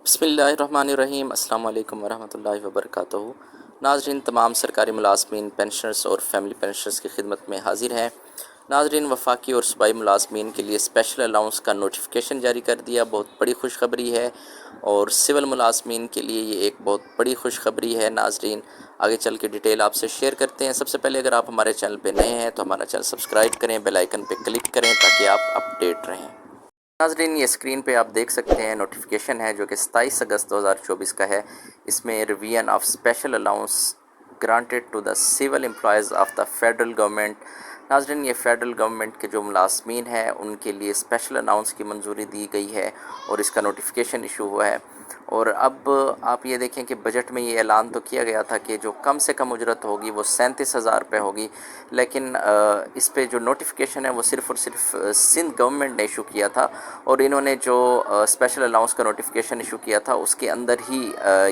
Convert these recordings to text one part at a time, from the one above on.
बिस्मिल्लाहिर्रहमानिर्रहीम। अस्सलाम वालेकुम वरहमतुल्लाहि वबरकातुहू। नाज़रीन, तमाम सरकारी मुलाज़मीन, पेंशनर्स और फैमिली पेंशनर्स की खिदमत में हाजिर हैं। नाज़रीन, वफाकी और सूबाई मुलाज़मीन के लिए स्पेशल अलाउंस का नोटिफिकेशन जारी कर दिया। बहुत बड़ी खुशखबरी है और सिविल मुलाज़मीन के लिए ये एक बहुत बड़ी खुशखबरी है। नाज़रीन, आगे चल के डिटेल आपसे शेयर करते हैं। सबसे पहले अगर आप हमारे चैनल पे नए हैं तो हमारा चैनल सब्सक्राइब करें, बेल आइकन पे क्लिक करें ताकि आप अपडेट रहें। नाज़रीन, ये स्क्रीन पे आप देख सकते हैं नोटिफिकेशन है जो कि 27 अगस्त 2024 का है। इसमें revision of special allowance granted to the civil employees of the federal government. नाज़रीन, ये फेडरल गवर्नमेंट के जो मुलाज़मीन हैं उनके लिए स्पेशल अलाउंस की मंजूरी दी गई है और इसका नोटिफिकेशन इशू हुआ है। और अब आप ये देखें कि बजट में ये ऐलान तो किया गया था कि जो कम से कम उजरत होगी वो 37,000 रुपये होगी, लेकिन इस पे जो नोटिफिकेशन है वो सिर्फ़ और सिर्फ सिंध गवर्नमेंट ने इशू किया था। और इन्होंने जो स्पेशल अलाउंस का नोटिफिकेशन इशू किया था उसके अंदर ही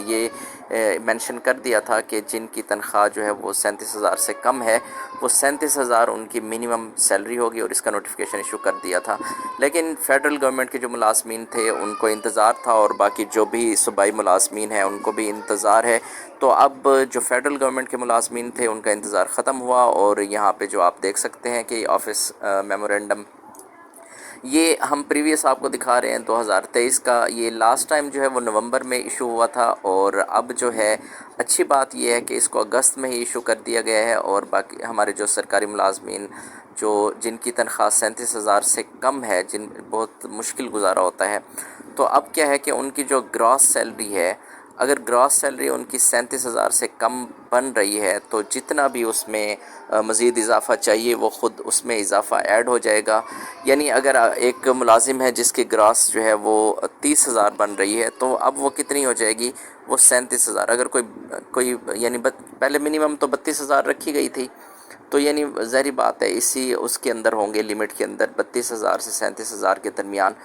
ये मेंशन कर दिया था कि जिनकी तनख्वाह जो है वो 37,000 से कम है वो 37,000 उनकी मिनिमम सैलरी होगी, और इसका नोटिफिकेशन इशू कर दिया था। लेकिन फ़ेडरल गवर्नमेंट के जो मुलाज़मीन थे उनको इंतज़ार था, और बाकी जो भी सूबाई मुलाज़मीन हैं उनको भी इंतज़ार है। तो अब जो फ़ेडरल गवर्नमेंट के मुलाज़मीन थे उनका इंतज़ार ख़त्म हुआ, और यहाँ पे जो आप देख सकते हैं कि ऑफ़िस मेमोरेंडम ये हम प्रीवियस आपको दिखा रहे हैं 2023 का। ये लास्ट टाइम जो है वो नवंबर में इशू हुआ था, और अब जो है अच्छी बात ये है कि इसको अगस्त में ही इशू कर दिया गया है। और बाकी हमारे जो सरकारी मुलाज़मीन जो जिनकी तनख्वाह 37,000 से कम है, जिन बहुत मुश्किल गुजारा होता है, तो अब क्या है कि उनकी जो ग्रॉस सैलरी है, अगर ग्रॉस सैलरी उनकी 37,000 से कम बन रही है तो जितना भी उसमें मज़ीद इजाफ़ा चाहिए वो ख़ुद उसमें इजाफ़ा ऐड हो जाएगा। यानी अगर एक मुलाजिम है जिसकी ग्रॉस जो है वो 30,000 बन रही है, तो अब वो कितनी हो जाएगी, वो 37,000। अगर कोई यानी पहले मिनिमम तो 32,000 रखी गई थी, तो यानी ज़ाहिर बात है इसी उसके अंदर होंगे, लिमिट के अंदर 32,000 से 37,000 के दरमियान।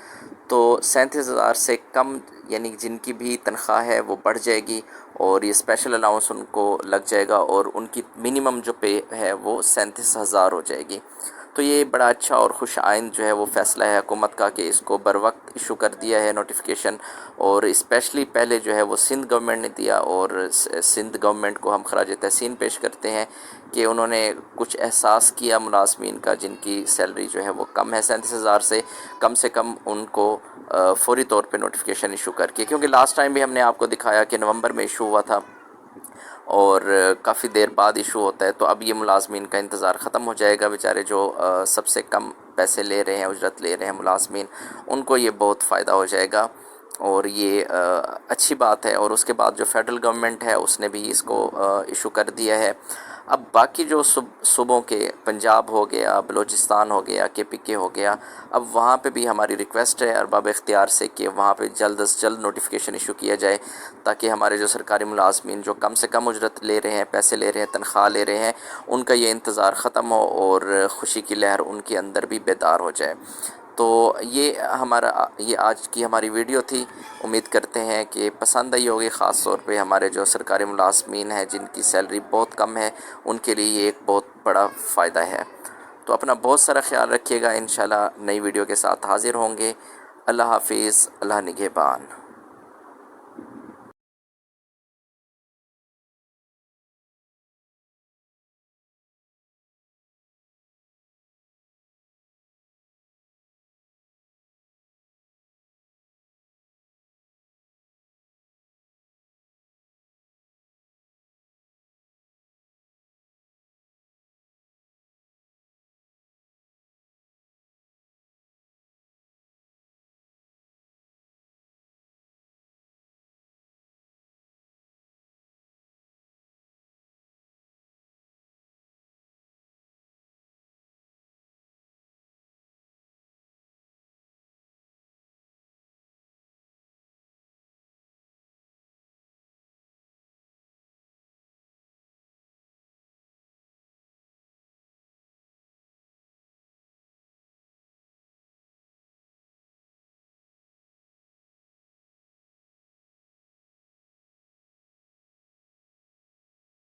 तो 37,000 से कम यानी जिनकी भी तनख्वाह है वो बढ़ जाएगी, और ये स्पेशल अलाउंस उनको लग जाएगा, और उनकी मिनिमम जो पे है वो 37,000 हो जाएगी। तो ये बड़ा अच्छा और खुश आइंद जो है वो फ़ैसला है हुकूमत का कि इसको बर वक्त इशू कर दिया है नोटिफिकेशन। और स्पेशली पहले जो है वो सिंध गवर्नमेंट ने दिया, और सिंध गवर्नमेंट को हम खराज तहसीन पेश करते हैं कि उन्होंने कुछ एहसास किया मुलाज़मीन का जिनकी सैलरी जो है वो कम है 37,000 से कम उनको फ़ौरी तौर पे नोटिफिकेशन इशू करके, क्योंकि लास्ट टाइम भी हमने आपको दिखाया कि नवंबर में इशू हुआ था और काफ़ी देर बाद इशू होता है। तो अब ये मुलाज़मीन का इंतज़ार ख़त्म हो जाएगा। बेचारे जो सबसे कम पैसे ले रहे हैं, उजरत ले रहे हैं मुलाज़मीन, उनको ये बहुत फ़ायदा हो जाएगा, और ये अच्छी बात है। और उसके बाद जो फेडरल गवर्नमेंट है उसने भी इसको इशू कर दिया है। अब बाकी जो सूबों के, पंजाब हो गया, बलूचिस्तान हो गया, KPK हो गया, अब वहाँ पे भी हमारी रिक्वेस्ट है अरबाब इख्तियार से कि वहाँ पे जल्द अज जल्द नोटिफिकेशन इशू किया जाए, ताकि हमारे जो सरकारी मुलाज़मीन जो कम से कम उजरत ले रहे हैं, पैसे ले रहे हैं, तनख्वाह ले रहे हैं, उनका ये इंतज़ार ख़त्म हो और ख़ुशी की लहर उनके अंदर भी बेदार हो जाए। तो ये आज की हमारी वीडियो थी। उम्मीद करते हैं कि पसंद आई होगी। ख़ास तौर पे हमारे जो सरकारी मुलाज़मीन हैं जिनकी सैलरी बहुत कम है, उनके लिए ये एक बहुत बड़ा फ़ायदा है। तो अपना बहुत सारा ख्याल रखिएगा। इंशाल्लाह नई वीडियो के साथ हाज़िर होंगे। अल्लाह हाफ़िज़, अल्लाह निगहबान।